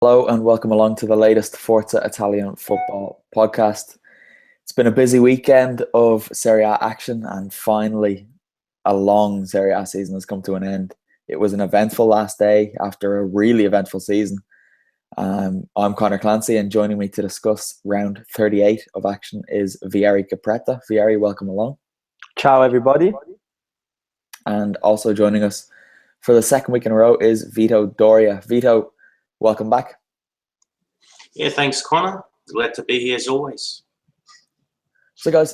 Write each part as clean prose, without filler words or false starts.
Hello and welcome along to the latest Forza Italian football podcast. It's been a busy weekend of Serie A action and finally a long Serie A season has come to an end. It was an eventful last day after a really eventful season. I'm Conor Clancy and joining me to discuss round 38 of action is Vieri Capretta. Vieri, welcome along. Ciao everybody. And also joining us for the second week in a row is Vito Doria. Vito, welcome back. Yeah, thanks, Connor. Glad to be here as always. So, guys,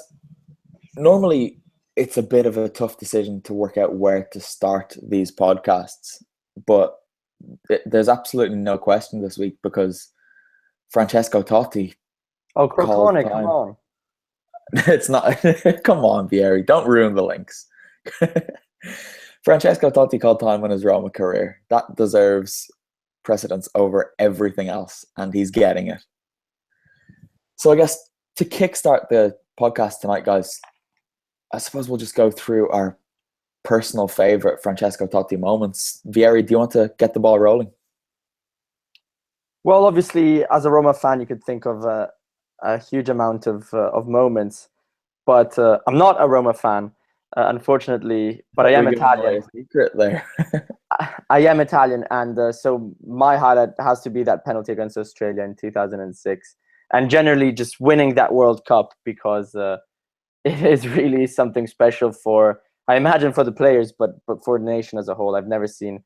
normally it's a bit of a tough decision to work out where to start these podcasts, but there's absolutely no question this week because Francesco Totti. Oh, Crotone, come on. It's not. Come on, Vieri. Don't ruin the links. Francesco Totti called time on his Roma career. That deserves precedence over everything else, and he's getting it. So I guess to kickstart the podcast tonight, guys, I suppose we'll just go through our personal favorite Francesco Totti moments. Vieri, do you want to get the ball rolling? Well, obviously, as a Roma fan, you could think of a huge amount of moments, but I'm not a Roma fan. Unfortunately, but I am Italian. Secret there. I am Italian, and so my highlight has to be that penalty against Australia in 2006, and generally just winning that World Cup because it is really something special for, I imagine, for the players, but for the nation as a whole. I've never seen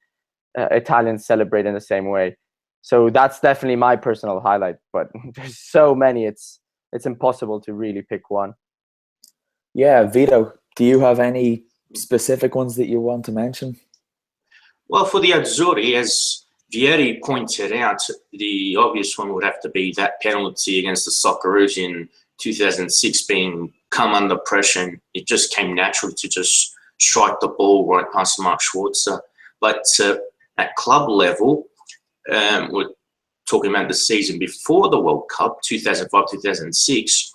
Italians celebrate in the same way, so that's definitely my personal highlight. But there's so many, it's impossible to really pick one. Yeah, Vito, do you have any specific ones that you want to mention? Well, for the Azzurri, as Vieri pointed out, the obvious one would have to be that penalty against the Socceroos in 2006, being come under pressure. And it just came natural to just strike the ball right past Mark Schwarzer. But at club level, we're talking about the season before the World Cup, 2005-2006,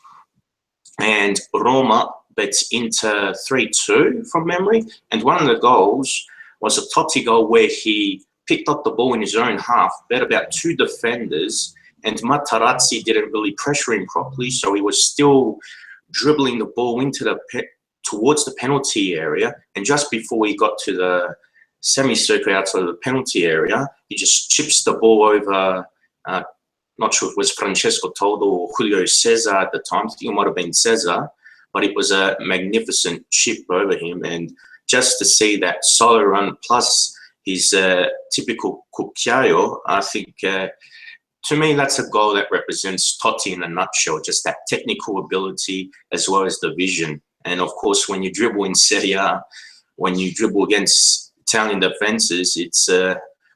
and Roma beats Inter 3-2 from memory. And one of the goals was a Totti goal where he picked up the ball in his own half, bet about two defenders, and Materazzi didn't really pressure him properly, so he was still dribbling the ball into towards the penalty area. And just before he got to the semicircle outside of the penalty area, he just chips the ball over. Not sure if it was Francesco Totti or Julio Cesar at the time. I think it might have been Cesar, but it was a magnificent chip over him. And just to see that solo run plus his typical cucchiaio, I think, to me, that's a goal that represents Totti in a nutshell, just that technical ability as well as the vision. And of course, when you dribble in Serie A, when you dribble against Italian defenses, it's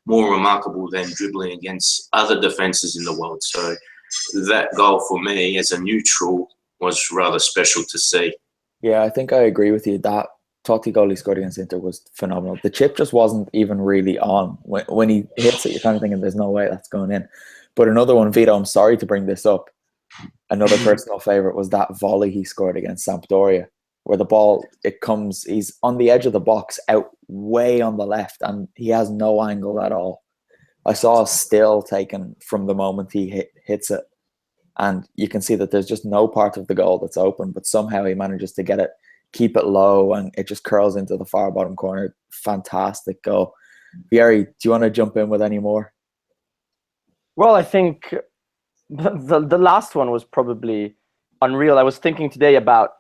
more remarkable than dribbling against other defenses in the world. So that goal for me as a neutral was rather special to see. Yeah, I think I agree with you. That Totti goal he scored against Inter was phenomenal. The chip just wasn't even really on. When he hits it, you're kind of thinking there's no way that's going in. But another one, Vito, I'm sorry to bring this up. Another personal favourite was that volley he scored against Sampdoria, where the ball, he's on the edge of the box out way on the left and he has no angle at all. I saw a still taken from the moment he hits it, and you can see that there's just no part of the goal that's open, but somehow he manages to get it, keep it low, and it just curls into the far bottom corner. Fantastic goal. Vieri, do you want to jump in with any more? Well, I think the last one was probably unreal. I was thinking today about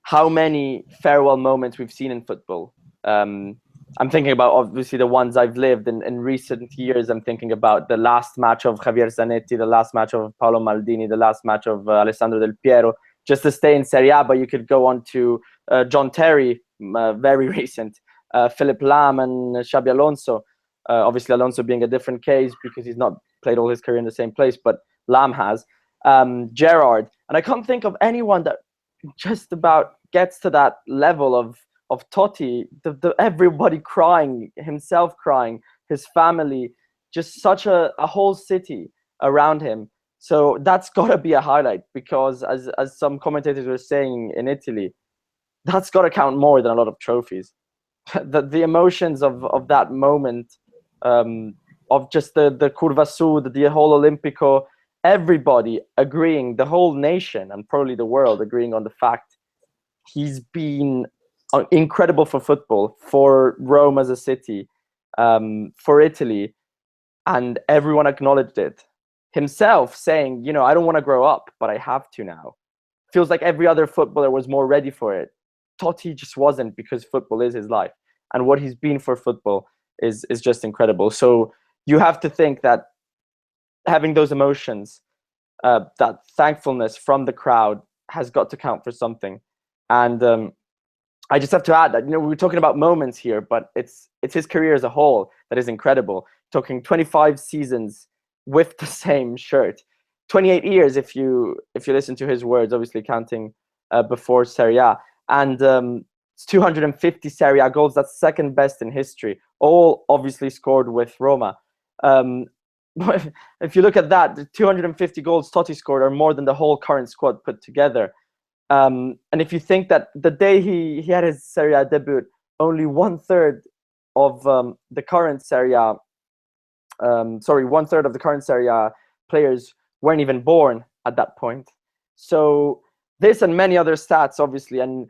how many farewell moments we've seen in football. I'm thinking about obviously the ones I've lived in recent years. I'm thinking about the last match of Javier Zanetti, the last match of Paolo Maldini, the last match of Alessandro Del Piero, just to stay in Serie A. But you could go on to John Terry, very recent, Philip Lahm and Xabi Alonso. Obviously Alonso being a different case because he's not played all his career in the same place, but Lahm has. Gerrard. And I can't think of anyone that just about gets to that level of Totti, everybody crying, himself crying, his family, just such a whole city around him. So that's got to be a highlight because, as some commentators were saying in Italy, that's got to count more than a lot of trophies. The emotions of that moment just the Curva Sud, the whole Olimpico, everybody agreeing, the whole nation and probably the world agreeing on the fact he's been incredible for football, for Rome as a city, for Italy, and everyone acknowledged it. Himself saying, I don't want to grow up, but I have to now. Feels like every other footballer was more ready for it. Totti just wasn't, because football is his life. And what he's been for football is just incredible. So you have to think that having those emotions, that thankfulness from the crowd has got to count for something. And I just have to add that, we're talking about moments here, but it's his career as a whole that is incredible. Talking 25 seasons with the same shirt, 28 years if you listen to his words, obviously counting before Serie A, and 250 Serie A goals. That's second best in history. All obviously scored with Roma. If you look at that, the 250 goals Totti scored are more than the whole current squad put together. And if you think that the day he had his Serie A debut, only 1/3 of the current Serie A, 1/3 of the current Serie A players weren't even born at that point. So this and many other stats, obviously, and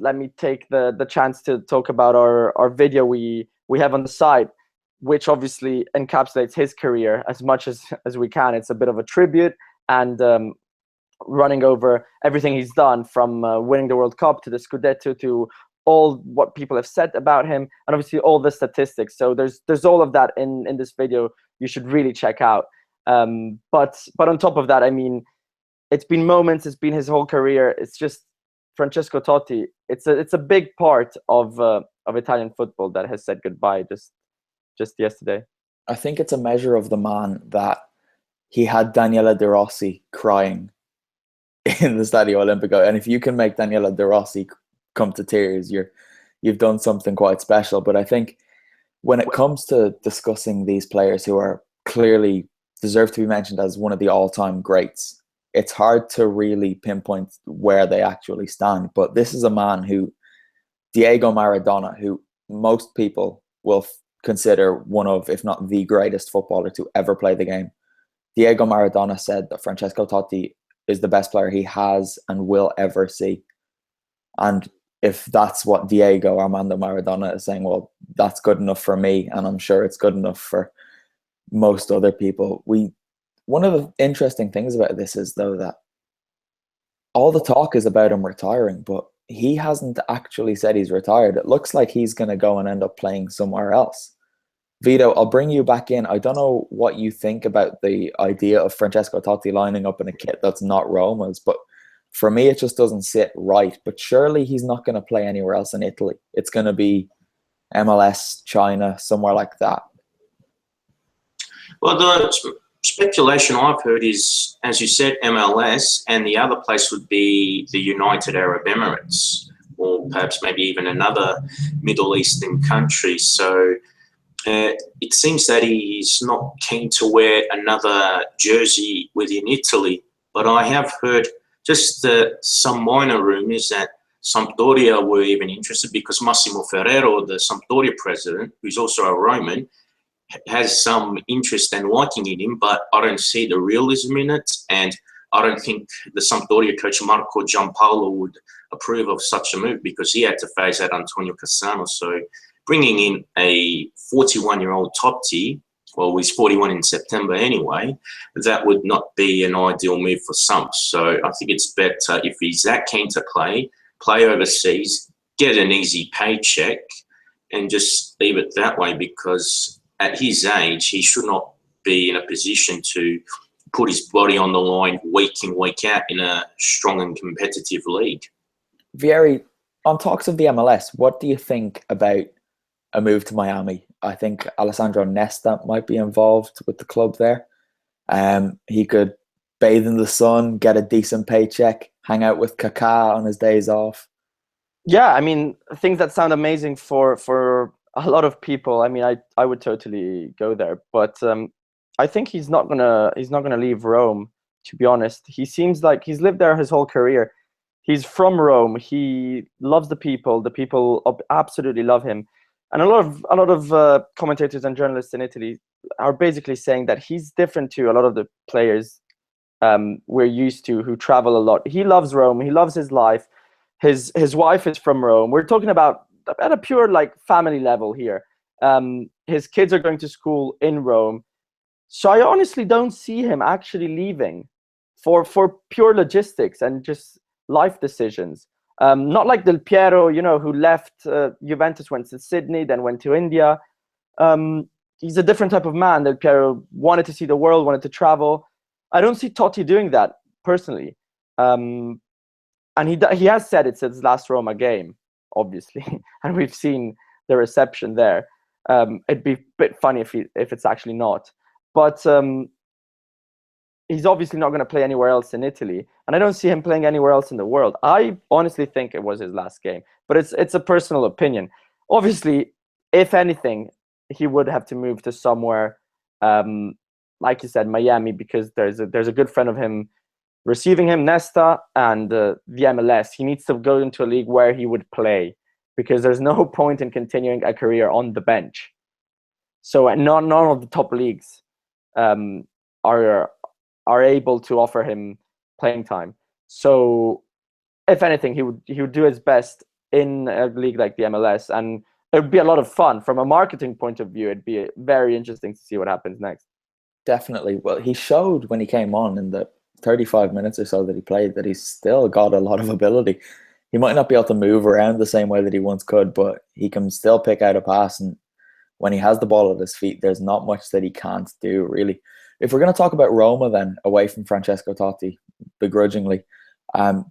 let me take the chance to talk about our video we have on the side, which obviously encapsulates his career as much as we can. It's a bit of a tribute and running over everything he's done, from winning the World Cup to the Scudetto to all what people have said about him, and obviously all the statistics. So there's all of that in this video you should really check out. But on top of that, I mean, it's been moments, it's been his whole career. It's just Francesco Totti. It's a big part of Italian football that has said goodbye just yesterday. I think it's a measure of the man that he had Daniela De Rossi crying in the Stadio Olimpico, and if you can make Daniela De Rossi come to tears, you've done something quite special. But I think when it comes to discussing these players who are clearly deserve to be mentioned as one of the all-time greats, it's hard to really pinpoint where they actually stand. But this is a man who, Diego Maradona, who most people will consider one of, if not the greatest footballer to ever play the game. Diego Maradona said that Francesco Totti is the best player he has and will ever see. And if that's what Diego Armando Maradona is saying, well, that's good enough for me, and I'm sure it's good enough for most other people. One of the interesting things about this is, though, that all the talk is about him retiring, but he hasn't actually said he's retired. It looks like he's going to go and end up playing somewhere else. Vito, I'll bring you back in. I don't know what you think about the idea of Francesco Totti lining up in a kit that's not Roma's, but for me, it just doesn't sit right. But surely he's not going to play anywhere else in Italy. It's going to be MLS, China, somewhere like that. Well, the speculation I've heard is, as you said, MLS, and the other place would be the United Arab Emirates, or perhaps maybe even another Middle Eastern country. So it seems that he's not keen to wear another jersey within Italy. But I have heard just some minor rumours that Sampdoria were even interested, because Massimo Ferrero, the Sampdoria president, who's also a Roman, has some interest and liking in him, but I don't see the realism in it. And I don't think the Sampdoria coach Marco Giampaolo would approve of such a move, because he had to face out Antonio Cassano. So bringing in a 41-year-old Totti, well, he's 41 in September anyway, that would not be an ideal move for Samp. So I think it's better, if he's that keen to play overseas, get an easy paycheck, and just leave it that way, because at his age, he should not be in a position to put his body on the line week in, week out in a strong and competitive league. Vieri, on talks of the MLS, what do you think about a move to Miami? I think Alessandro Nesta might be involved with the club there. He could bathe in the sun, get a decent paycheck, hang out with Kaká on his days off. Yeah, I mean, things that sound amazing for a lot of people. I mean, I would totally go there, but I think he's not gonna leave Rome, to be honest. He seems like he's lived there his whole career. He's from Rome. He loves the people. The people absolutely love him. And a lot of commentators and journalists in Italy are basically saying that he's different to a lot of the players we're used to who travel a lot. He loves Rome. He loves his life. His wife is from Rome. We're talking about at a pure like family level here. His kids are going to school in Rome. So I honestly don't see him actually leaving for pure logistics and just life decisions. Not like Del Piero, who left Juventus, went to Sydney, then went to India. He's a different type of man. Del Piero wanted to see the world, wanted to travel. I don't see Totti doing that personally. And he has said it's his last Roma game, obviously, and we've seen the reception there. It'd be a bit funny if it's actually not. But he's obviously not going to play anywhere else in Italy, and I don't see him playing anywhere else in the world. I honestly think it was his last game, but it's a personal opinion. Obviously, if anything, he would have to move to somewhere, like you said, Miami, because there's a good friend of him receiving him, Nesta, and the MLS. He needs to go into a league where he would play, because there's no point in continuing a career on the bench. So none of the top leagues are able to offer him playing time. So if anything, he would do his best in a league like the MLS, and it would be a lot of fun from a marketing point of view. It'd be very interesting to see what happens next. Definitely. Well, he showed when he came on in the 35 minutes or so that he played that he's still got a lot of ability. He might not be able to move around the same way that he once could, but he can still pick out a pass, and when he has the ball at his feet, there's not much that he can't do, really. If we're going to talk about Roma then, away from Francesco Totti, begrudgingly,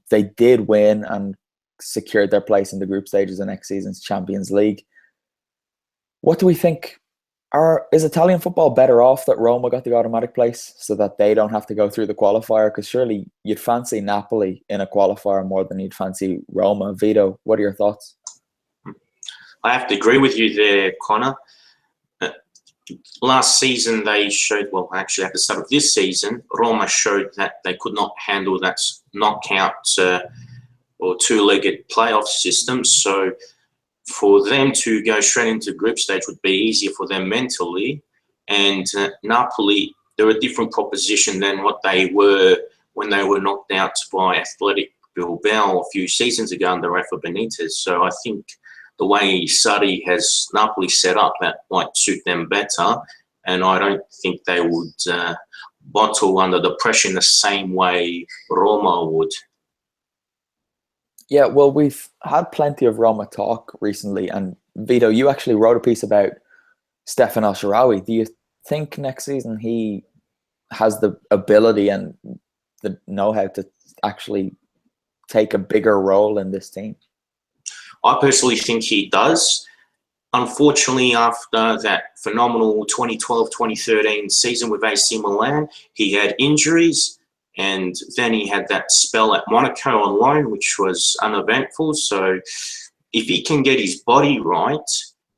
they did win and secured their place in the group stages of next season's Champions League. What do we think? Is Italian football better off that Roma got the automatic place so that they don't have to go through the qualifier? Because surely you'd fancy Napoli in a qualifier more than you'd fancy Roma. Vito, what are your thoughts? I have to agree with you there, Connor. Last season they showed, well, actually at the start of this season, Roma showed that they could not handle that knockout or two-legged playoff system. So for them to go straight into group stage would be easier for them mentally. And Napoli, they're a different proposition than what they were when they were knocked out by Athletic Bilbao a few seasons ago under Rafa Benitez. So I think the way Sarri has Napoli set up, that might suit them better. And I don't think they would bottle under the pressure in the same way Roma would. Yeah, well, we've had plenty of Roma talk recently. And Vito, you actually wrote a piece about Stefan El-Shaarawy. Do you think next season he has the ability and the know-how to actually take a bigger role in this team? I personally think he does. Unfortunately, after that phenomenal 2012-2013 season with AC Milan, he had injuries, and then he had that spell at Monaco on loan, which was uneventful. So if he can get his body right,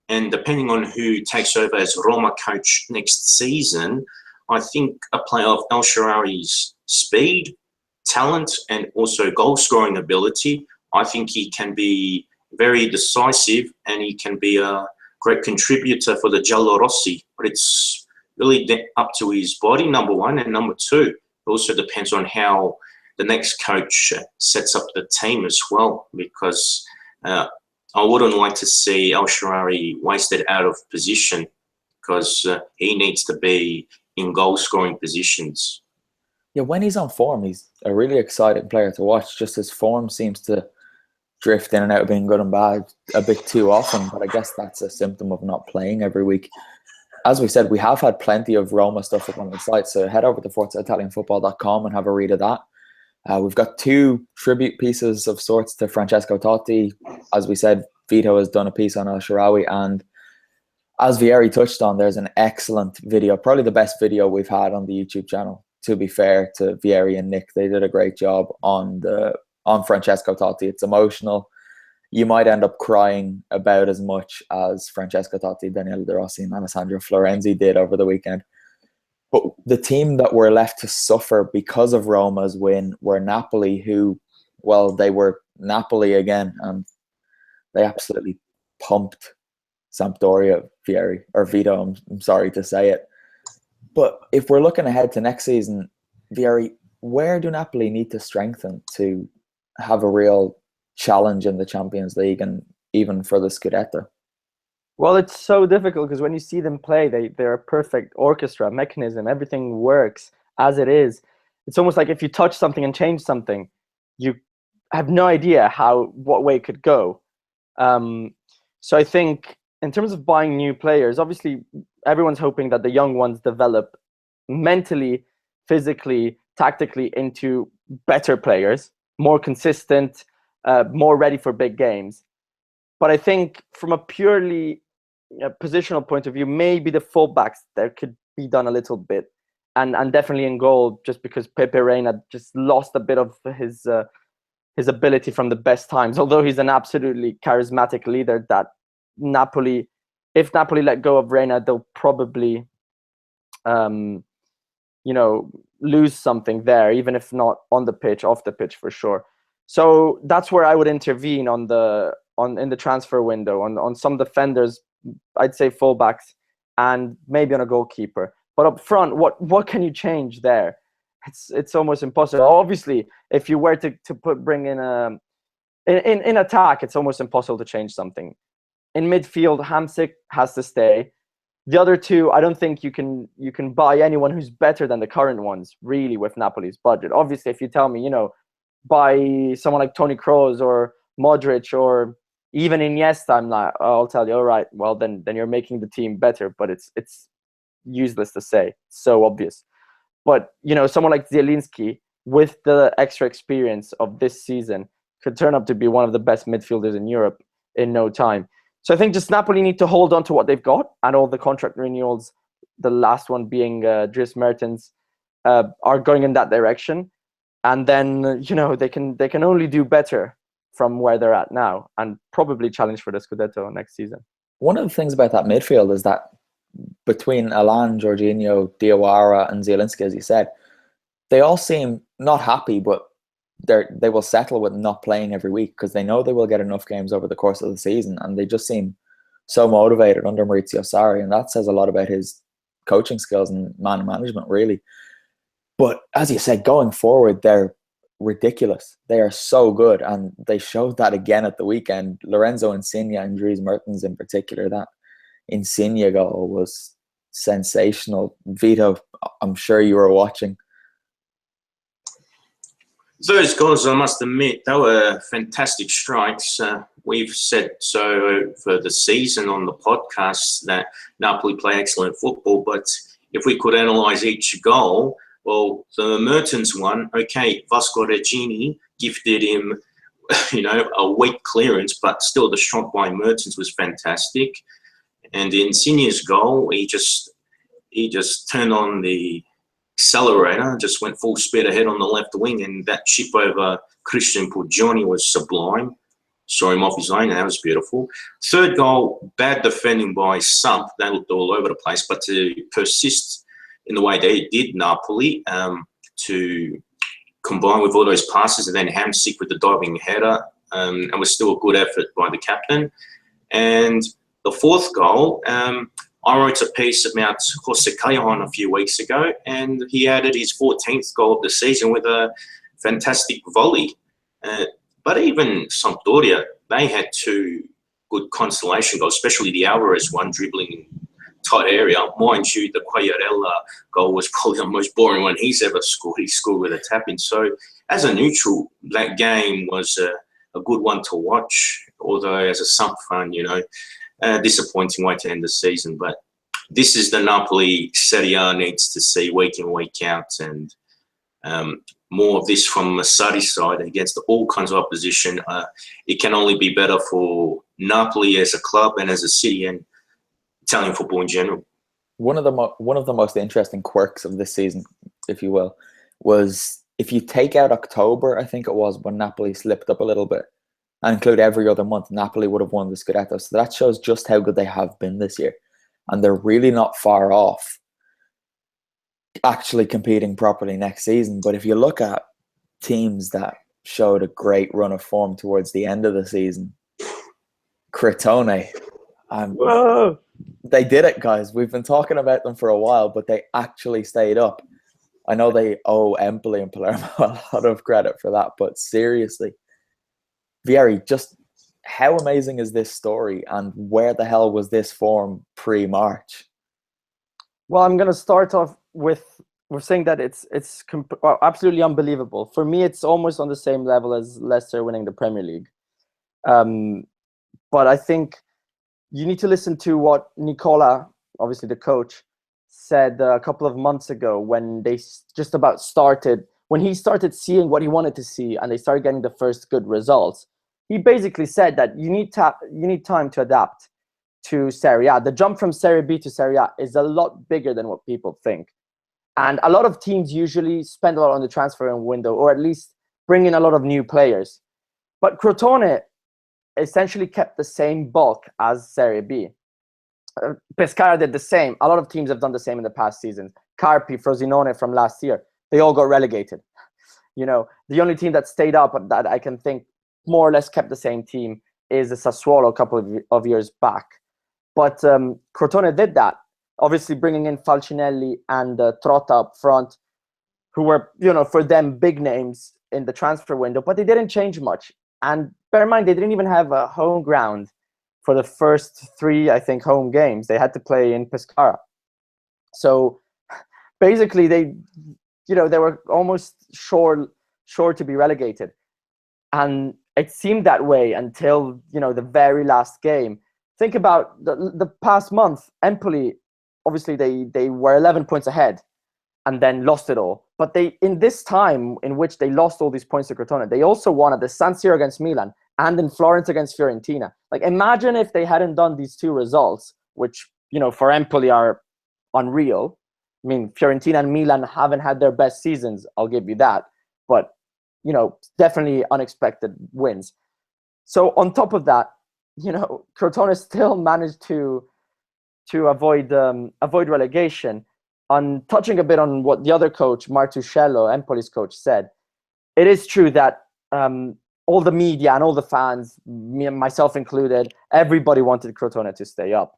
and depending on who takes over as Roma coach next season, I think a player of El-Shaarawy's speed, talent, and also goal-scoring ability, I think he can be very decisive, and he can be a great contributor for the Giallorossi. But it's really up to his body, number one, and number two, it also depends on how the next coach sets up the team as well, because I wouldn't like to see El-Shaarawy wasted out of position, because he needs to be in goal-scoring positions. Yeah, when he's on form, he's a really exciting player to watch. Just his form seems to drift in and out of being good and bad a bit too often, but I guess that's a symptom of not playing every week. As we said, we have had plenty of Roma stuff up on the site, so head over to ForzaItalianFootball.com and have a read of that. We've got two tribute pieces of sorts to Francesco Totti. As we said, Vito has done a piece on El-Shaarawy, and as Vieri touched on, there's an excellent video, probably the best video we've had on the YouTube channel. To be fair to Vieri and Nick, they did a great job on Francesco Totti. It's emotional. You might end up crying about as much as Francesco Totti, Daniele De Rossi, and Alessandro Florenzi did over the weekend. But the team that were left to suffer because of Roma's win were Napoli, who, well, they were Napoli again, and they absolutely pumped Sampdoria, Vieri, or Vito, I'm sorry to say it. But if we're looking ahead to next season, Vieri, where do Napoli need to strengthen to have a real challenge in the Champions League and even for the Scudetto? Well, it's so difficult because when you see them play, they're a perfect orchestra, mechanism. Everything works as it is. It's almost like if you touch something and change something, you have no idea what way it could go. So I think in terms of buying new players, obviously everyone's hoping that the young ones develop mentally, physically, tactically into better players, more consistent, more ready for big games. But I think from a purely positional point of view, maybe the fullbacks there could be done a little bit, and definitely in goal, just because Pepe Reina just lost a bit of his ability from the best times. Although he's an absolutely charismatic leader, that Napoli, if Napoli let go of Reina, they'll probably, lose something there, even if not on the pitch, off the pitch for sure. So that's where I would intervene in the transfer window on some defenders. I'd say fullbacks and maybe on a goalkeeper. But up front, what can you change there? It's almost impossible. Obviously, if you were to bring in in attack, it's almost impossible to change something. In midfield, Hamsik has to stay. The other two, I don't think you can buy anyone who's better than the current ones, really, with Napoli's budget. Obviously, if you tell me, buy someone like Toni Kroos or Modric or even Iniesta, I'll tell you, all right, well, then you're making the team better, but it's useless to say. It's so obvious. But, someone like Zielinski, with the extra experience of this season, could turn up to be one of the best midfielders in Europe in no time. So I think just Napoli need to hold on to what they've got, and all the contract renewals, the last one being Dries Mertens, are going in that direction. And then, they can only do better from where they're at now and probably challenge for the Scudetto next season. One of the things about that midfield is that between Alan, Jorginho, Diawara and Zielinski, as you said, they all seem not happy, but they will settle with not playing every week because they know they will get enough games over the course of the season, and they just seem so motivated under Maurizio Sarri, and that says a lot about his coaching skills and man management, really. But as you said, going forward, they're ridiculous. They are so good, and they showed that again at the weekend. Lorenzo Insigne and Dries Mertens in particular, that Insigne goal was sensational. Vito, I'm sure you were watching. Those goals, I must admit, they were fantastic strikes. We've said so for the season on the podcast that Napoli play excellent football, but if we could analyse each goal, well, the Mertens one, okay, Vasco Regini gifted him, a weak clearance, but still the shot by Mertens was fantastic. And Insigne's goal, he just turned on the accelerator, just went full speed ahead on the left wing, and that chip over Christian Pugioni was sublime. Saw him off his own, and that was beautiful. Third goal, bad defending by Sump. They looked all over the place, but to persist in the way they did, Napoli, to combine with all those passes, and then Hamsik with the diving header, and was still a good effort by the captain. And the fourth goal, I wrote a piece about Jose Callejon a few weeks ago, and he added his 14th goal of the season with a fantastic volley. But even Sampdoria, they had two good consolation goals, especially the Alvarez one, dribbling in tight area. Mind you, the Quagliarella goal was probably the most boring one he's ever scored. He scored with a tap-in. So as a neutral, that game was a good one to watch, although as a Sump fan, disappointing way to end the season. But this is the Napoli Serie A needs to see week in, week out, and more of this from Sarri's side against all kinds of opposition. It can only be better for Napoli as a club and as a city and Italian football in general. One of the most interesting quirks of this season, if you will, was if you take out October, I think it was, when Napoli slipped up a little bit, and include every other month, Napoli would have won the Scudetto. So that shows just how good they have been this year. And they're really not far off actually competing properly next season. But if you look at teams that showed a great run of form towards the end of the season, Crotone, They did it, guys. We've been talking about them for a while, but they actually stayed up. I know they owe Empoli and Palermo a lot of credit for that, but seriously, Vieri, just how amazing is this story, and where the hell was this form pre-March? Well, I'm going to start off with saying that it's absolutely unbelievable. For me, it's almost on the same level as Leicester winning the Premier League. But I think you need to listen to what Nicola, obviously the coach, said a couple of months ago when they just about started, when he started seeing what he wanted to see and they started getting the first good results. He basically said that you need time to adapt to Serie A. The jump from Serie B to Serie A is a lot bigger than what people think. And a lot of teams usually spend a lot on the transfer window, or at least bring in a lot of new players. But Crotone essentially kept the same bulk as Serie B. Pescara did the same. A lot of teams have done the same in the past seasons. Carpi, Frosinone from last year, they all got relegated. You know, the only team that stayed up that I can think more or less kept the same team is the Sassuolo a couple of years back. But Crotone did that, obviously bringing in Falcinelli and Trotta up front, who were, you know, for them, big names in the transfer window, but they didn't change much. And bear in mind, they didn't even have a home ground for the first 3, I think, home games. They had to play in Pescara. So basically, they were almost sure to be relegated. And it seemed that way until, you know, the very last game. Think about the past month. Empoli, obviously, they were 11 points ahead and then lost it all. But they, in this time in which they lost all these points to Crotone, they also won at the San Siro against Milan and in Florence against Fiorentina. Like, imagine if they hadn't done these 2 results, which, you know, for Empoli are unreal. I mean, Fiorentina and Milan haven't had their best seasons, I'll give you that. But, you know, definitely unexpected wins. So on top of that, you know, Crotone still managed to avoid relegation. On touching a bit on what the other coach, Martuscello, Empoli's coach, said, it is true that all the media and all the fans, me and myself included, everybody wanted Crotone to stay up.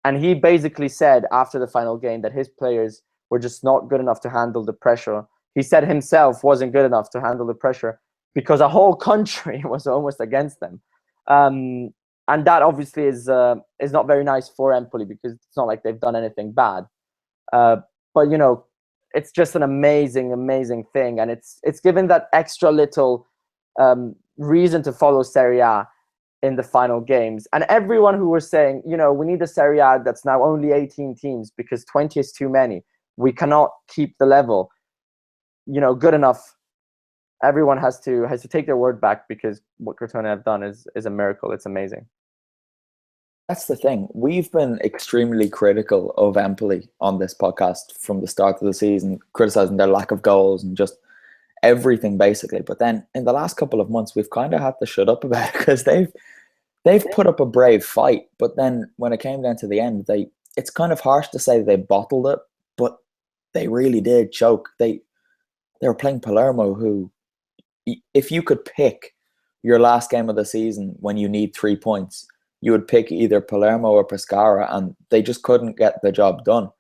And he basically said after the final game that his players were just not good enough to handle the pressure. He said himself wasn't good enough to handle the pressure because a whole country was almost against them. And that obviously is not very nice for Empoli, because it's not like they've done anything bad. But, you know, it's just an amazing, amazing thing. And it's given that extra little reason to follow Serie A in the final games. And everyone who was saying, you know, we need a Serie A that's now only 18 teams because 20 is too many. We cannot keep the level, you know, good enough. Everyone has to take their word back, because what Crotone have done is a miracle. It's amazing. That's the thing. We've been extremely critical of Empoli on this podcast from the start of the season, criticizing their lack of goals and just everything basically. But then in the last couple of months, we've kind of had to shut up about it, because they've put up a brave fight. But then when it came down to the end, it's kind of harsh to say they bottled it, but they really did choke. They were playing Palermo, who, if you could pick your last game of the season when you need 3 points, you would pick either Palermo or Pescara, and they just couldn't get the job done.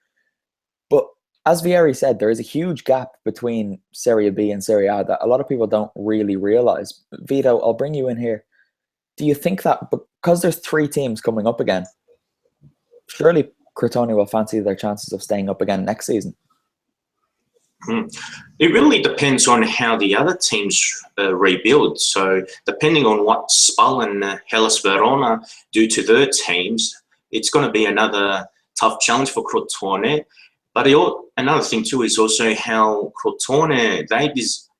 But as Vieri said, there is a huge gap between Serie B and Serie A that a lot of people don't really realize. Vito, I'll bring you in here. Do you think that because there's 3 teams coming up again, surely Crotone will fancy their chances of staying up again next season? It really depends on how the other teams rebuild. So depending on what Spal and Hellas Verona do to their teams, it's going to be another tough challenge for Crotone. But another thing too is also how Crotone,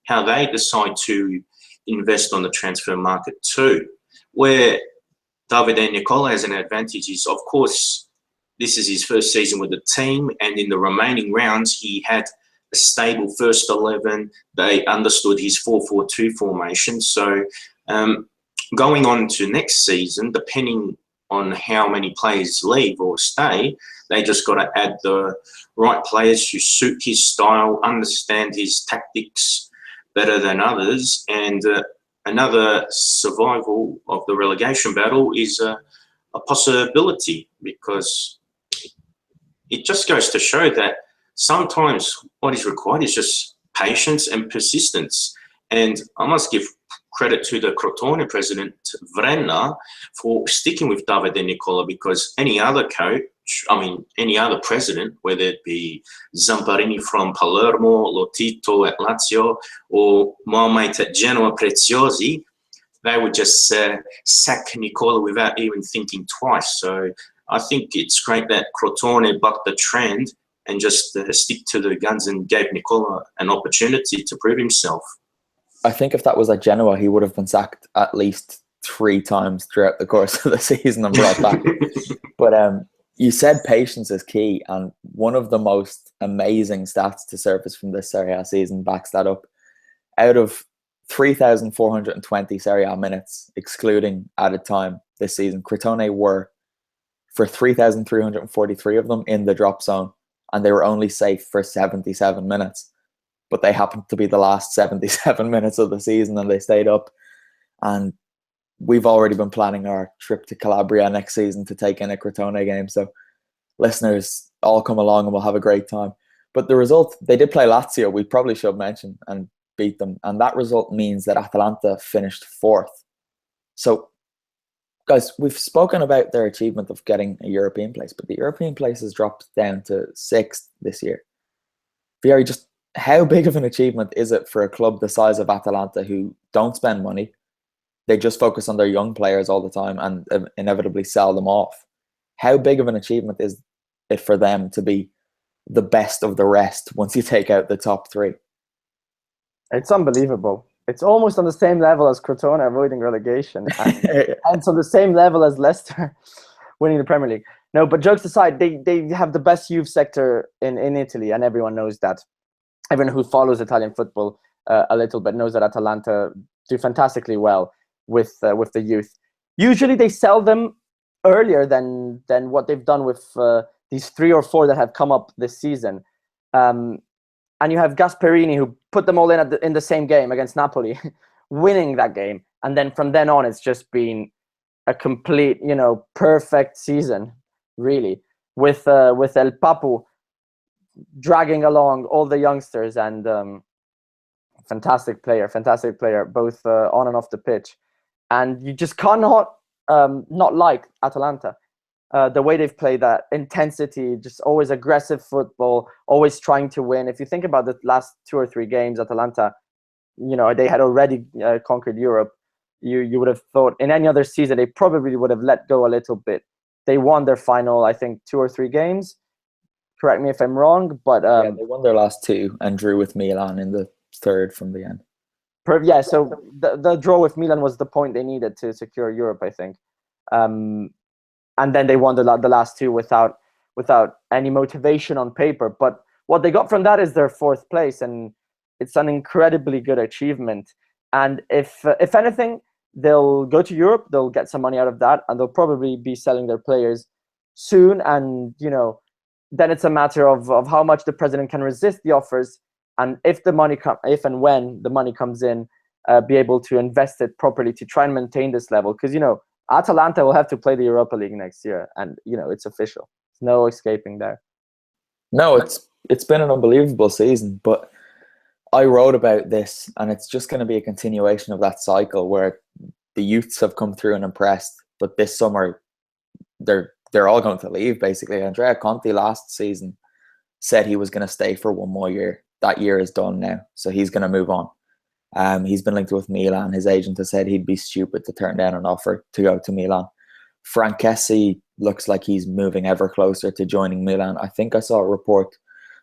how they decide to invest on the transfer market too. Where Davide Nicola has an advantage is, of course, this is his first season with the team, and in the remaining rounds he had a stable first 11. They understood his 4-4-2 formation. So going on to next season, depending on how many players leave or stay, they just got to add the right players who suit his style, understand his tactics better than others. And another survival of the relegation battle is a possibility, because it just goes to show that sometimes what is required is just patience and persistence. And I must give credit to the Crotone president, Vrenna, for sticking with Davide Nicola, because any other coach, any other president, whether it be Zamparini from Palermo, Lotito at Lazio, or my mate at Genoa, Preziosi, they would just sack Nicola without even thinking twice. So I think it's great that Crotone bucked the trend and just stick to the guns and gave Nicola an opportunity to prove himself. I think if that was at Genoa, he would have been sacked at least 3 times throughout the course of the season and brought back. But you said patience is key, and one of the most amazing stats to surface from this Serie A season backs that up. Out of 3,420 Serie A minutes, excluding added time this season, Crotone were, for 3,343 of them, in the drop zone, and they were only safe for 77 minutes. But they happened to be the last 77 minutes of the season, and they stayed up. And we've already been planning our trip to Calabria next season to take in a Crotone game. So listeners, all come along and we'll have a great time. But the result, they did play Lazio, we probably should mention, and beat them. And that result means that Atalanta finished 4th. So, guys, we've spoken about their achievement of getting a European place, but the European place has dropped down to 6th this year. Vieri, just how big of an achievement is it for a club the size of Atalanta, who don't spend money? They just focus on their young players all the time and inevitably sell them off. How big of an achievement is it for them to be the best of the rest once you take out the top 3? It's unbelievable. It's almost on the same level as Crotone avoiding relegation, and it's on the same level as Leicester winning the Premier League. No, but jokes aside, they have the best youth sector in Italy, and everyone knows that. Everyone who follows Italian football a little bit knows that Atalanta do fantastically well with the youth. Usually they sell them earlier than what they've done with these 3 or 4 that have come up this season. And you have Gasperini, who put them all in the same game against Napoli, winning that game. And then from then on, it's just been a complete, perfect season, really, with El Papu dragging along all the youngsters, and fantastic player, both on and off the pitch. And you just cannot not like Atalanta. The way they've played, that intensity, just always aggressive football, always trying to win. If you think about the last 2 or 3 games, Atalanta, they had already conquered Europe. You would have thought in any other season they probably would have let go a little bit. They won their final, I think, 2 or 3 games. Correct me if I'm wrong, but yeah, they won their last 2 and drew with Milan in the 3rd from the end. Yeah, so the draw with Milan was the point they needed to secure Europe, I think. And then they won the last 2 without any motivation on paper. But what they got from that is their 4th place, and it's an incredibly good achievement. And if anything, they'll go to Europe, they'll get some money out of that, and they'll probably be selling their players soon. And then it's a matter of how much the president can resist the offers, and if and when the money comes in, be able to invest it properly to try and maintain this level. Because Atalanta will have to play the Europa League next year, and it's official. There's no escaping there. No, it's been an unbelievable season, but I wrote about this, and it's just going to be a continuation of that cycle where the youths have come through and impressed, but this summer they're all going to leave, basically. Andrea Conti last season said he was going to stay for 1 more year. That year is done now, so he's going to move on. He's been linked with Milan. His agent has said he'd be stupid to turn down an offer to go to Milan. Francesco looks like he's moving ever closer to joining Milan. I think I saw a report,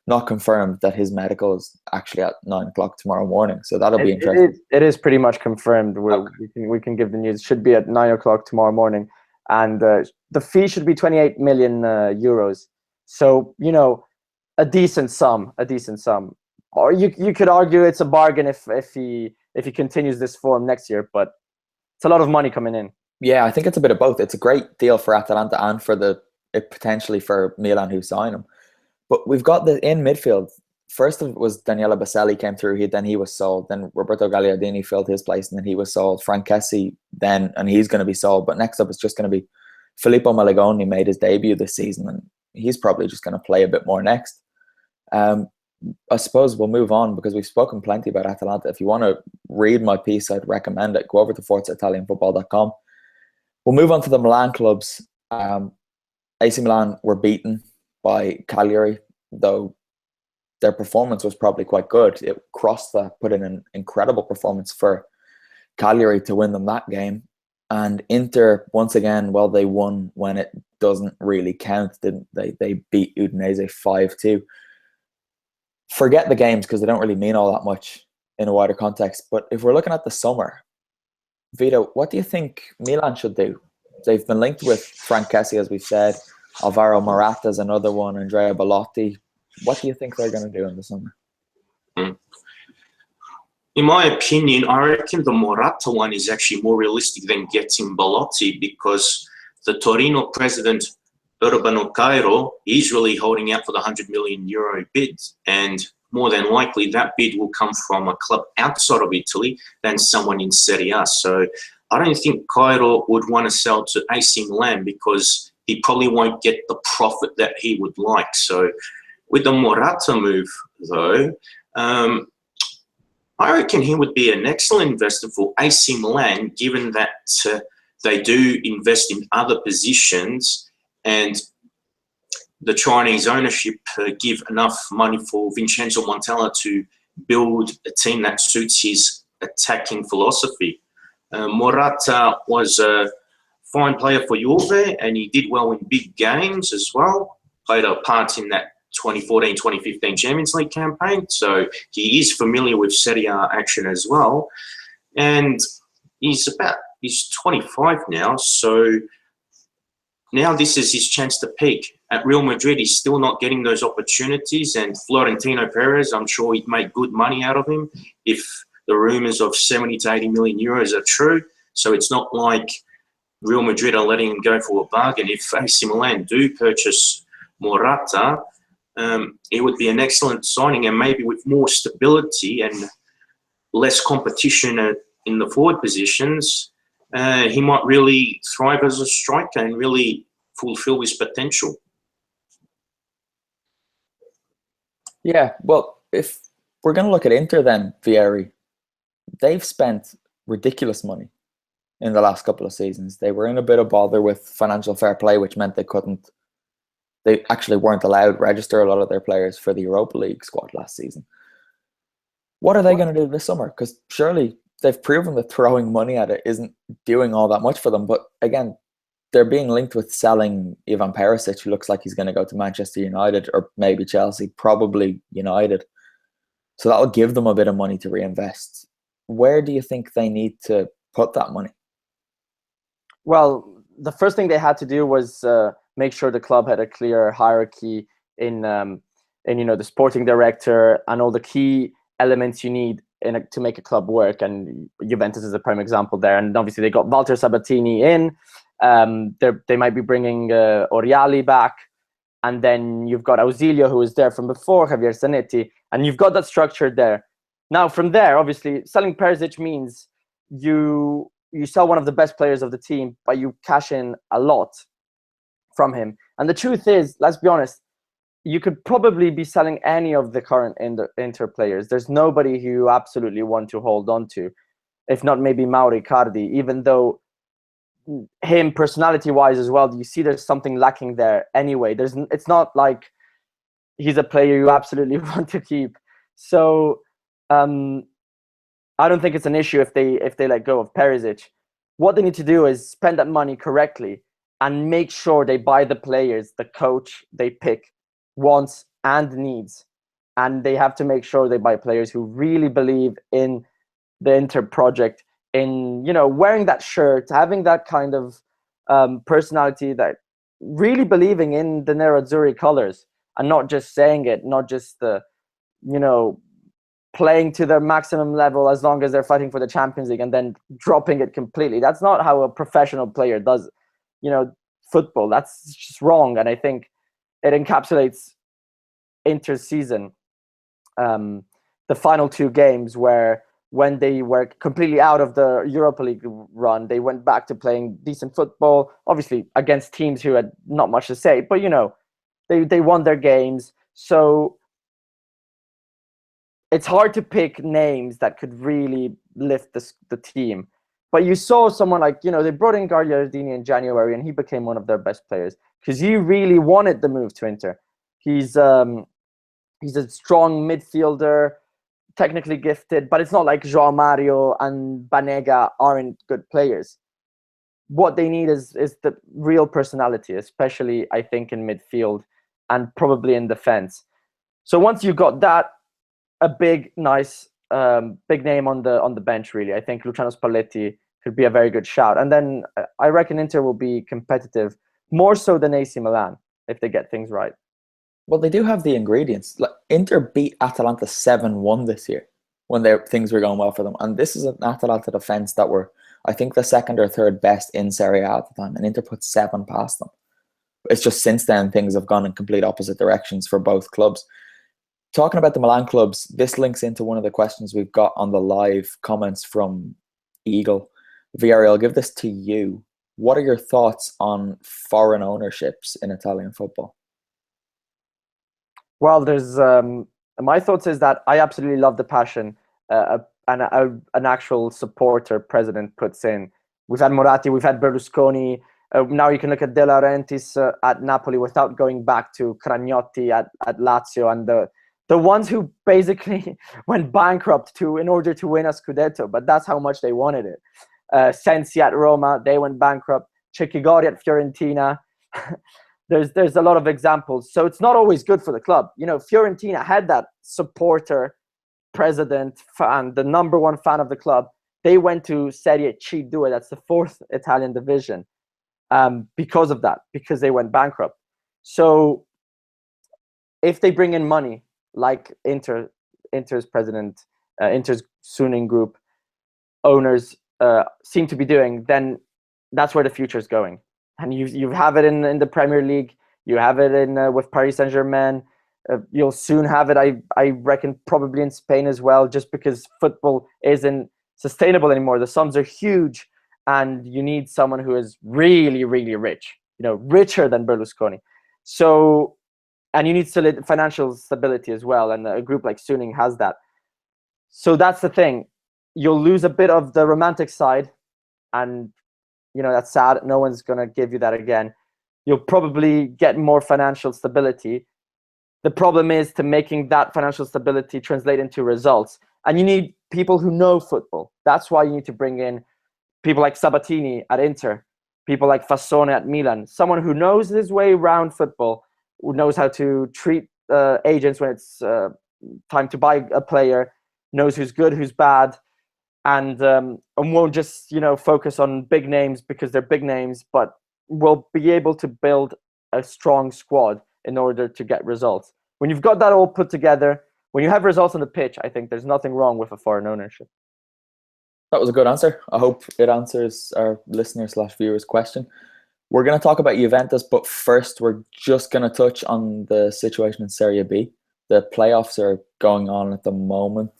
not confirmed, that his medical is actually at 9 o'clock tomorrow morning. So that'll be interesting. It is pretty much confirmed. We can give the news. It should be at 9 o'clock tomorrow morning. And the fee should be 28 million euros. So, a decent sum. Or you could argue it's a bargain if he continues this form next year, but it's a lot of money coming in. Yeah, I think it's a bit of both. It's a great deal for Atalanta and for potentially for Milan, who sign him. But we've got in midfield. First it was Daniele Baselli came through. Then he was sold. Then Roberto Gagliardini filled his place, and then he was sold. Francesco then, and he's going to be sold. But next up, it's just going to be Filippo Malagoni made his debut this season, and he's probably just going to play a bit more next. I suppose we'll move on because we've spoken plenty about Atalanta. If you want to read my piece, I'd recommend it. Go over to ForzaItalianFootball.com. We'll move on to the Milan clubs. AC Milan were beaten by Cagliari, though their performance was probably quite good. It put in an incredible performance for Cagliari to win them that game. And Inter, once again, well, they won when it doesn't really count, didn't they? They beat Udinese 5-2. Forget the games because they don't really mean all that much in a wider context. But if we're looking at the summer, Vito, what do you think Milan should do? They've been linked with Frank Kessie, as we said. Alvaro Morata's another one. Andrea Bellotti. What do you think they're going to do in the summer? In my opinion, I reckon the Morata one is actually more realistic than getting Bellotti, because the Torino president, Urbano Cairo, is really holding out for the €100 million bid. And more than likely, that bid will come from a club outside of Italy than someone in Serie A. So I don't think Cairo would want to sell to AC Milan because he probably won't get the profit that he would like. So with the Morata move, though, I reckon he would be an excellent investor for AC Milan, given that they do invest in other positions, and the Chinese ownership give enough money for Vincenzo Montella to build a team that suits his attacking philosophy. Morata was a fine player for Juve, and he did well in big games as well. Played a part in that 2014-2015 Champions League campaign, so he is familiar with Serie A action as well. And he's 25 now, so now this is his chance to peak. At Real Madrid, he's still not getting those opportunities, and Florentino Perez, I'm sure he'd make good money out of him if the rumours of 70 to 80 million euros are true. So it's not like Real Madrid are letting him go for a bargain. If AC Milan do purchase Morata, it would be an excellent signing, and maybe with more stability and less competition in the forward positions, he might really thrive as a striker and really fulfill his potential. Yeah, well, if we're going to look at Inter then, Vieri, they've spent ridiculous money in the last couple of seasons. They were in a bit of bother with financial fair play, which meant they actually weren't allowed to register a lot of their players for the Europa League squad last season. What are they going to do this summer? Because surely they've proven that throwing money at it isn't doing all that much for them. But again, they're being linked with selling Ivan Perisic, who looks like he's going to go to Manchester United or maybe Chelsea, probably United. So that will give them a bit of money to reinvest. Where do you think they need to put that money? Well, the first thing they had to do was make sure the club had a clear hierarchy in the sporting director and all the key elements you need to make a club work. And Juventus is a prime example there. And obviously they got Walter Sabatini in. They might be bringing Oriali back. And then you've got Ausilio, who was there from before, Javier Zanetti. And you've got that structure there. Now, from there, obviously, selling Perisic means you sell one of the best players of the team, but you cash in a lot from him. And the truth is, let's be honest, you could probably be selling any of the current Inter players. There's nobody who you absolutely want to hold on to, if not maybe Mauro Icardi, even though him personality-wise as well, you see there's something lacking there anyway. It's not like he's a player you absolutely want to keep. So I don't think it's an issue if they let go of Perisic. What they need to do is spend that money correctly and make sure they buy the players the coach they pick wants and needs. And they have to make sure they buy players who really believe in the Inter project, in wearing that shirt, having that kind of personality, that really believing in the Nerazzurri colors and not just saying it, not just the playing to their maximum level as long as they're fighting for the Champions League and then dropping it completely. That's not how a professional player does, football. That's just wrong. And I think it encapsulates Inter's season. The final two games where when they were completely out of the Europa League run, they went back to playing decent football, obviously against teams who had not much to say, but they won their games. So it's hard to pick names that could really lift the team. But you saw someone like, they brought in Gagliardini in January, and he became one of their best players because he really wanted the move to Inter. He's a strong midfielder, technically gifted, but it's not like João Mario and Banega aren't good players. What they need is the real personality, especially I think in midfield and probably in defense. So once you got that, a big, nice, big name on the bench, really, I think Luciano Spalletti could be a very good shout. And then I reckon Inter will be competitive, more so than AC Milan, if they get things right. Well, they do have the ingredients. Like, Inter beat Atalanta 7-1 this year when things were going well for them. And this is an Atalanta defence that were, I think, the second or third best in Serie A at the time. And Inter put 7 past them. It's just since then things have gone in complete opposite directions for both clubs. Talking about the Milan clubs, this links into one of the questions we've got on the live comments from Eagle. Vieri, I'll give this to you. What are your thoughts on foreign ownerships in Italian football? Well, there's my thoughts is that I absolutely love the passion an actual supporter president puts in. We've had Moratti, we've had Berlusconi. Now you can look at De Laurentiis at Napoli without going back to Cragnotti at Lazio, and the ones who basically went bankrupt in order to win a Scudetto, but that's how much they wanted it. Sensi at Roma, they went bankrupt. Cecchigori at Fiorentina. There's a lot of examples. So it's not always good for the club. Fiorentina had that supporter, president, fan, the number one fan of the club. They went to Serie C2, that's the 4th Italian division, because of that, because they went bankrupt. So if they bring in money, like Inter's president, Inter's Suning Group owners seem to be doing, then that's where the future is going. And you have it in the Premier League. You have it in with Paris Saint-Germain. You'll soon have it, I reckon, probably in Spain as well, just because football isn't sustainable anymore. The sums are huge, and you need someone who is really, really rich, richer than Berlusconi. So, and you need financial stability as well, and a group like Suning has that. So that's the thing. You'll lose a bit of the romantic side, and that's sad. No one's going to give you that again. You'll probably get more financial stability. The problem is to making that financial stability translate into results. And you need people who know football. That's why you need to bring in people like Sabatini at Inter, people like Fassone at Milan, someone who knows his way around football, who knows how to treat agents when it's time to buy a player, knows who's good, who's bad, and won't just focus on big names because they're big names, but will be able to build a strong squad in order to get results. When you've got that all put together, when you have results on the pitch, I think there's nothing wrong with a foreign ownership. That was a good answer. I hope it answers our listener/viewers question. We're going to talk about Juventus, but first we're just going to touch on the situation in Serie B. The playoffs are going on at the moment.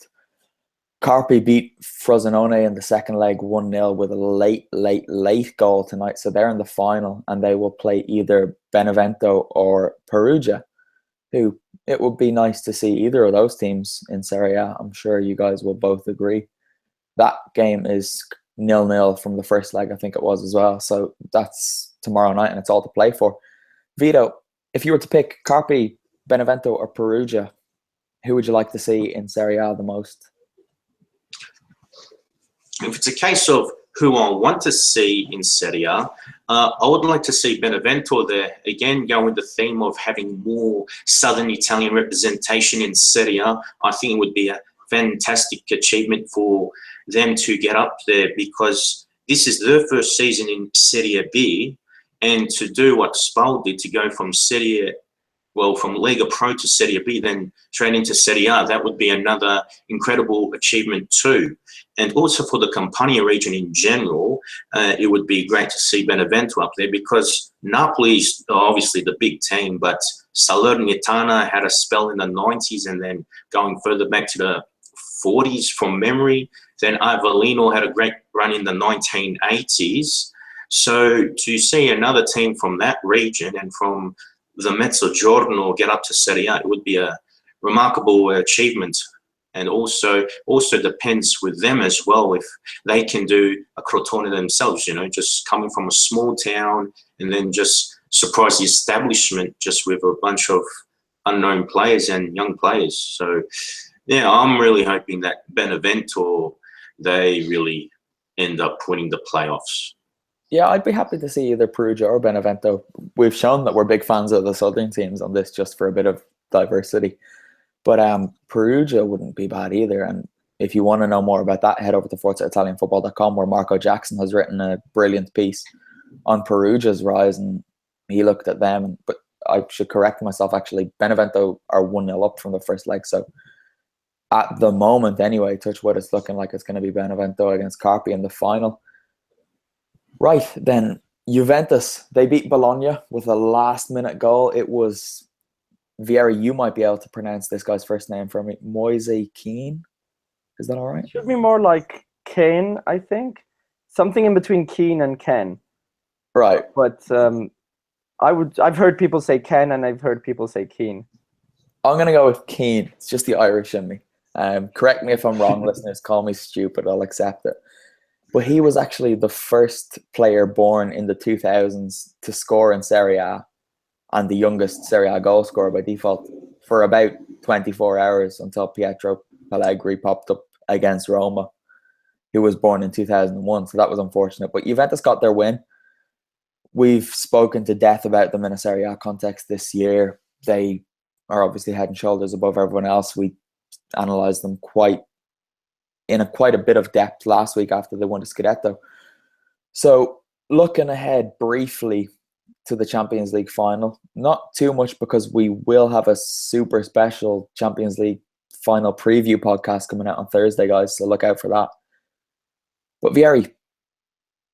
Carpi beat Frosinone in the second leg 1-0 with a late goal tonight. So they're in the final, and they will play either Benevento or Perugia, who it would be nice to see either of those teams in Serie A. I'm sure you guys will both agree. That game is 0-0 from the first leg, I think it was as well. So that's tomorrow night, and it's all to play for. Vito, if you were to pick Carpi, Benevento or Perugia, who would you like to see in Serie A the most? If it's a case of who I want to see in Serie A, I would like to see Benevento there. Again, going with the theme of having more Southern Italian representation in Serie A. I think it would be a fantastic achievement for them to get up there, because this is their first season in Serie B, and to do what Spal did, to go from from Lega Pro to Serie B, then straight into Serie A, that would be another incredible achievement too. And also for the Campania region in general, it would be great to see Benevento up there, because Napoli is obviously the big team, but Salernitana had a spell in the 90s, and then going further back to the 1940s from memory. Then Avellino had a great run in the 1980s. So to see another team from that region and from the Mezzogiorno get up to Serie A, it would be a remarkable achievement. And also depends with them as well if they can do a Crotone themselves, just coming from a small town and then just surprise the establishment just with a bunch of unknown players and young players. So, yeah, I'm really hoping that Benevento, they really end up winning the playoffs. Yeah, I'd be happy to see either Perugia or Benevento. We've shown that we're big fans of the southern teams on this just for a bit of diversity. But Perugia wouldn't be bad either. And if you want to know more about that, head over to ForzaItalianFootball.com, where Marco Jackson has written a brilliant piece on Perugia's rise, and he looked at them. But I should correct myself, actually. Benevento are 1-0 up from the first leg. So at the moment, anyway, touch wood, it's looking like it's going to be Benevento against Carpi in the final. Right, then, Juventus, they beat Bologna with a last-minute goal. It was... Vieri, you might be able to pronounce this guy's first name for me. Moise Keane? Is that all right? Should be more like Kane, I think. Something in between Keane and Ken. Right. But I've heard people say Ken and I've heard people say Keane. I'm going to go with Keane. It's just the Irish in me. Correct me if I'm wrong, listeners. Call me stupid. I'll accept it. But he was actually the first player born in the 2000s to score in Serie A, and the youngest Serie A goal scorer by default for about 24 hours until Pietro Pellegrini popped up against Roma, who was born in 2001. So that was unfortunate. But Juventus got their win. We've spoken to death about them in a Serie A context this year. They are obviously head and shoulders above everyone else. We analysed them quite a bit of depth last week after they won the Scudetto. So looking ahead briefly to the Champions League final. Not too much, because we will have a super special Champions League final preview podcast coming out on Thursday, guys, so look out for that. But Vieri,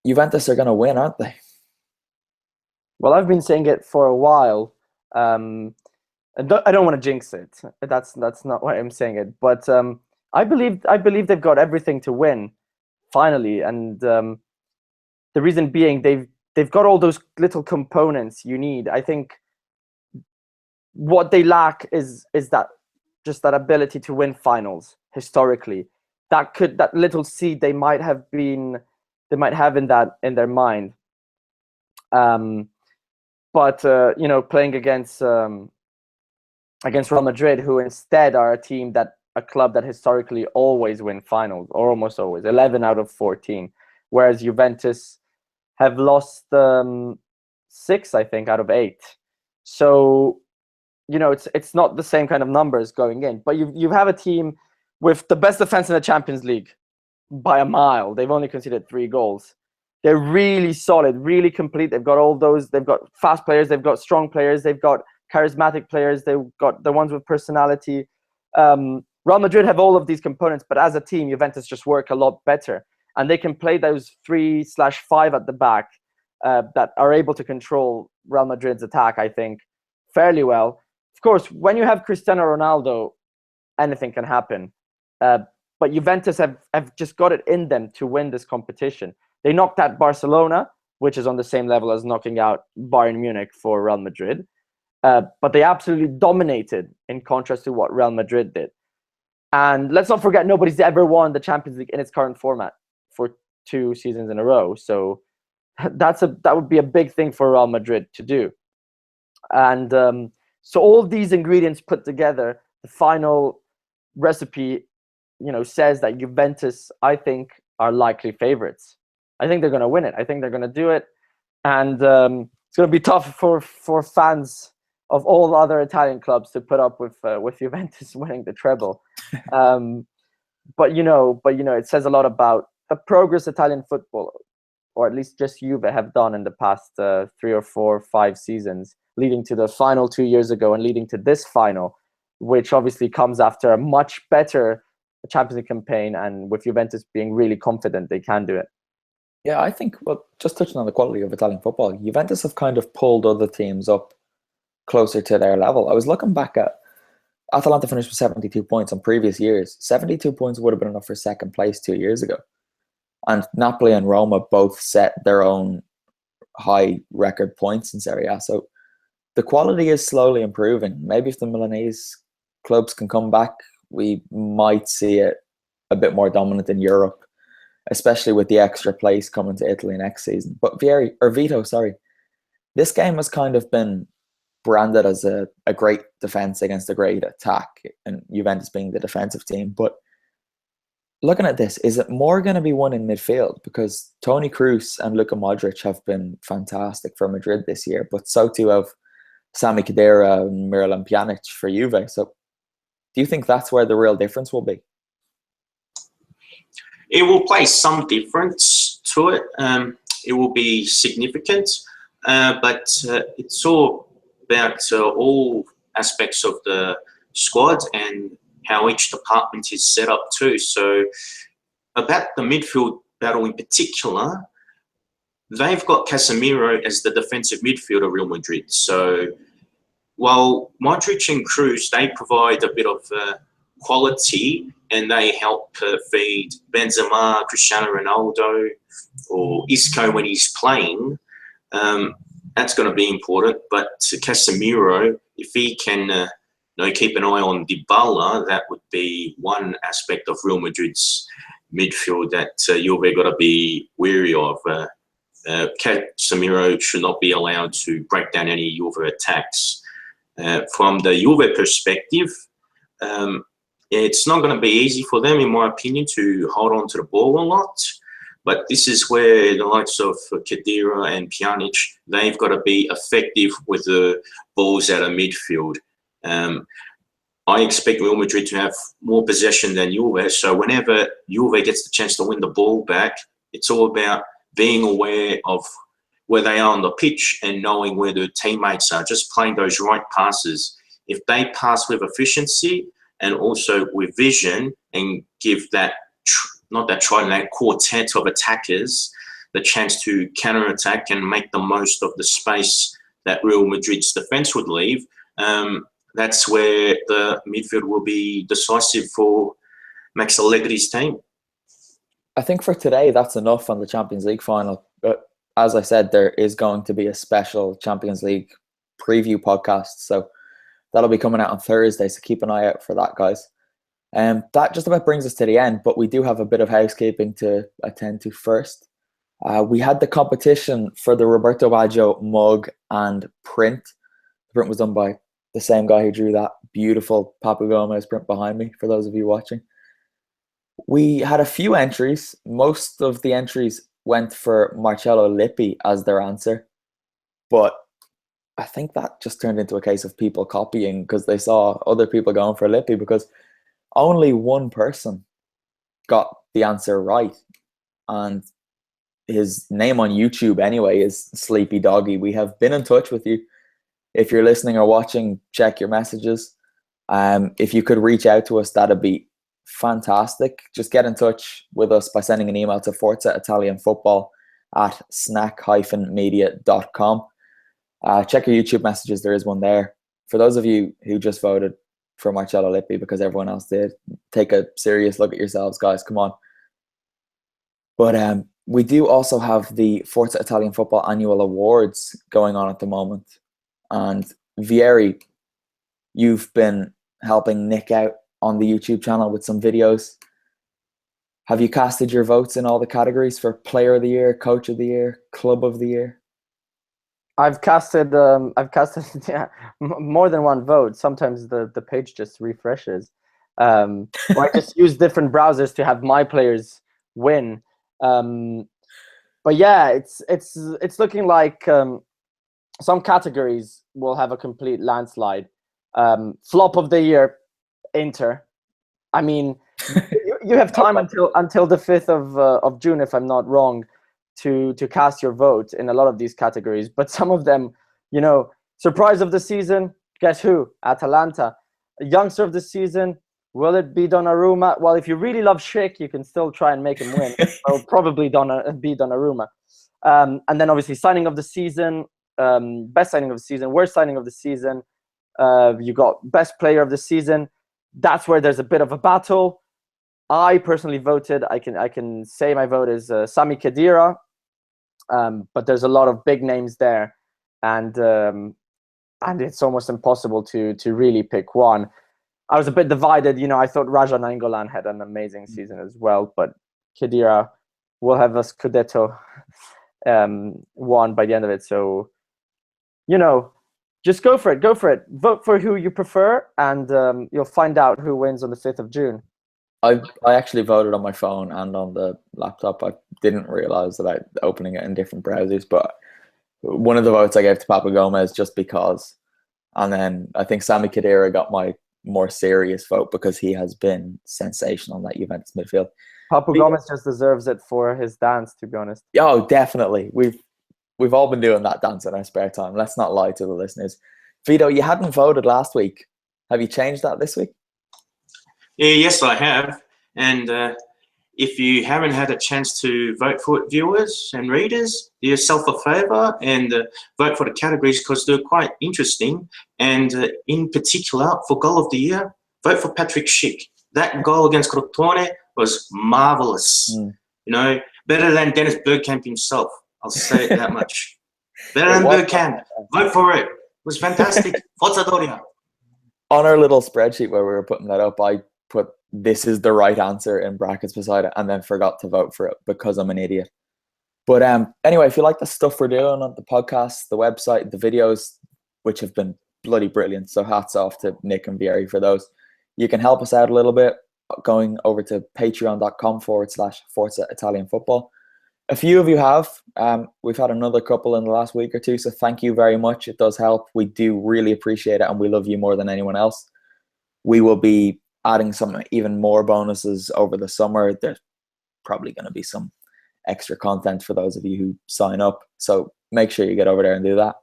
Juventus are going to win, aren't they? Well, I've been saying it for a while. I don't want to jinx it. That's not why I'm saying it. But I believe they've got everything to win, finally. And the reason being, they've got all those little components you need. I think what they lack is that ability to win finals historically. That little seed they might have in their mind. But playing against Real Madrid, who instead are a club that historically always win finals, or almost always, 11 out of 14, whereas Juventus have lost 6, I think, out of 8. So, it's not the same kind of numbers going in. But you have a team with the best defense in the Champions League by a mile. They've only conceded 3 goals. They're really solid, really complete. They've got all those. They've got fast players. They've got strong players. They've got charismatic players. They've got the ones with personality. Real Madrid have all of these components, but as a team, Juventus just work a lot better. And they can play those 3/5 at the back that are able to control Real Madrid's attack, I think, fairly well. Of course, when you have Cristiano Ronaldo, anything can happen. But Juventus have just got it in them to win this competition. They knocked out Barcelona, which is on the same level as knocking out Bayern Munich for Real Madrid. But they absolutely dominated in contrast to what Real Madrid did. And let's not forget, nobody's ever won the Champions League in its current format for 2 seasons in a row. So that would be a big thing for Real Madrid to do. And so all these ingredients put together, the final recipe, says that Juventus, I think, are likely favorites. I think they're going to win it. I think they're going to do it. And it's going to be tough for fans of all other Italian clubs to put up with Juventus winning the treble. But it says a lot about the progress Italian football, or at least just Juve, have done in the past 3 or 4 or 5 seasons, leading to the final 2 years ago and leading to this final, which obviously comes after a much better Champions League campaign, and with Juventus being really confident they can do it. Yeah, I think, just touching on the quality of Italian football, Juventus have kind of pulled other teams up closer to their level. I was looking back at Atalanta finished with 72 points on previous years. 72 points would have been enough for second place 2 years ago. And Napoli and Roma both set their own high record points in Serie A. So the quality is slowly improving. Maybe if the Milanese clubs can come back, we might see it a bit more dominant in Europe, especially with the extra place coming to Italy next season. But Vito, this game has kind of been branded as a great defense against a great attack, and Juventus being the defensive team. But looking at this, is it more going to be won in midfield? Because Toni Kroos and Luka Modric have been fantastic for Madrid this year, but so too have Sami Khedira and Miralem Pjanic for Juve. So do you think that's where the real difference will be? It will play some difference to it. It will be significant, but it's all about all aspects of the squad and how each department is set up too. So about the midfield battle in particular, they've got Casemiro as the defensive midfielder of Real Madrid. So while Modric and Kroos, they provide a bit of quality and they help feed Benzema, Cristiano Ronaldo, or Isco when he's playing, that's going to be important. But Casemiro, if he can keep an eye on Dybala, that would be one aspect of Real Madrid's midfield that Juve got to be wary of. Casemiro should not be allowed to break down any Juve attacks. From the Juve perspective, it's not going to be easy for them, in my opinion, to hold on to the ball a lot. But this is where the likes of Khedira and Pjanic, they've got to be effective with the balls out of midfield. I expect Real Madrid to have more possession than Juve. So whenever Juve gets the chance to win the ball back, it's all about being aware of where they are on the pitch and knowing where their teammates are, just playing those right passes. If they pass with efficiency and also with vision and give that, that quartet of attackers the chance to counter-attack and make the most of the space that Real Madrid's defence would leave, that's where the midfield will be decisive for Max Allegri's team. I think for today, that's enough on the Champions League final. But as I said, there is going to be a special Champions League preview podcast. So that'll be coming out on Thursday. So keep an eye out for that, guys. That just about brings us to the end, but we do have a bit of housekeeping to attend to first. We had the competition for the Roberto Baggio mug and print. The print was done by the same guy who drew that beautiful Papu Gomez print behind me, for those of you watching. We had a few entries. Most of the entries went for Marcello Lippi as their answer, but I think that just turned into a case of people copying because they saw other people going for Lippi, because only one person got the answer right, and his name on YouTube anyway is Sleepy Doggy. We have been in touch with you. If you're listening or watching, check your messages. If you could reach out to us, that'd be fantastic. Just get in touch with us by sending an email to forzaitalianfootball@snack-media.com. Check your YouTube messages. There is one there. For those of you who just voted for Marcello Lippi because everyone else did, take a serious look at yourselves, guys. Come on. But we do also have the Forza Italian Football Annual Awards going on at the moment. And Vieri, you've been helping Nick out on the YouTube channel with some videos. Have you casted your votes in all the categories for Player of the Year, Coach of the Year, Club of the Year? I've casted yeah, more than one vote. Sometimes the page just refreshes. Or I just use different browsers to have my players win. But yeah, it's looking like some categories will have a complete landslide. Flop of the year, Inter. I mean, you have time until the 5th of June, if I'm not wrong, to cast your vote in a lot of these categories. But some of them, surprise of the season, guess who? Atalanta. Youngster of the season, will it be Donnarumma? Well, if you really love Schick, you can still try and make him win. It'll probably be Donnarumma. And then obviously signing of the season, best signing of the season, worst signing of the season, You got best player of the season. That's where there's a bit of a battle. I personally voted. I can say my vote is Sami Khedira, but there's a lot of big names there, and it's almost impossible to really pick one. I was a bit divided. I thought Raja Nainggolan had an amazing season as well, but Khedira will have a Scudetto won by the end of it. So, just go for it. Go for it. Vote for who you prefer, and you'll find out who wins on the 5th of June. I actually voted on my phone and on the laptop. I didn't realize that I'm opening it in different browsers, but one of the votes I gave to Papa Gomez just because. And then I think Sami Khedira got my more serious vote because he has been sensational in that Juventus midfield. Papu Gomez just deserves it for his dance, to be honest. Oh, definitely. We've all been doing that dance in our spare time. Let's not lie to the listeners. Vito, you hadn't voted last week. Have you changed that this week? Yes, I have. And if you haven't had a chance to vote for it, viewers and readers, do yourself a favour and vote for the categories because they're quite interesting. And in particular, for goal of the year, vote for Patrick Schick. That goal against Crotone was marvellous. Better than Dennis Bergkamp himself. I'll say it that much. Better than Bergkamp. Vote for it. It was fantastic. Forza Doria. On our little spreadsheet where we were putting that up, I put "this is the right answer" in brackets beside it and then forgot to vote for it because I'm an idiot. But anyway, if you like the stuff we're doing on the podcast, the website, the videos, which have been bloody brilliant, so hats off to Nick and Vieri for those, you can help us out a little bit going over to patreon.com/Forza Italian Football. A few of you have. We've had another couple in the last week or two, so thank you very much. It does help. We do really appreciate it, and we love you more than anyone else. We will be adding some even more bonuses over the summer. There's probably going to be some extra content for those of you who sign up, so make sure you get over there and do that.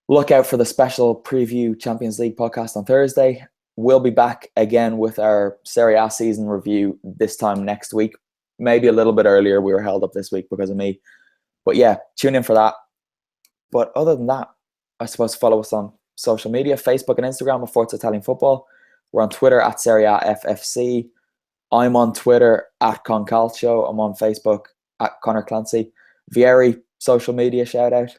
Look out for the special preview Champions League podcast on Thursday. We'll be back again with our Serie A season review this time next week. Maybe a little bit earlier. We were held up this week because of me. But yeah, tune in for that. But other than that, I suppose follow us on social media, Facebook and Instagram at Forza Italian Football. We're on Twitter at Serie A FFC. I'm on Twitter at Concalcio. I'm on Facebook at Conor Clancy. Vieri, social media shout out.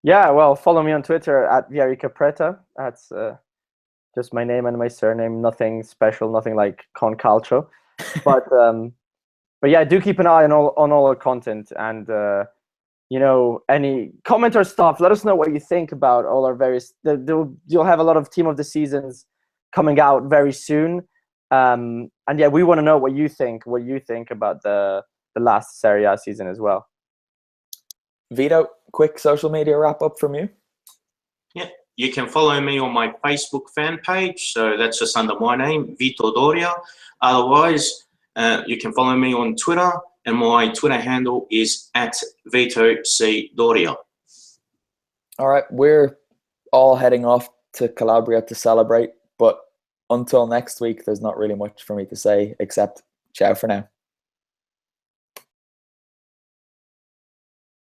Yeah, well, follow me on Twitter at Vieri Capretta. That's just my name and my surname. Nothing special, nothing like Concalcio. But yeah, do keep an eye on all our content, and any comment or stuff. Let us know what you think about all our various. You'll have a lot of team of the seasons coming out very soon, and yeah, we want to know what you think. What you think about the last Serie A season as well. Vito, quick social media wrap up from you. Yeah, you can follow me on my Facebook fan page. So that's just under my name, Vito Doria. Otherwise, you can follow me on Twitter, and my Twitter handle is at Vito C. Doria. All right, we're all heading off to Calabria to celebrate, but until next week, there's not really much for me to say except ciao for now.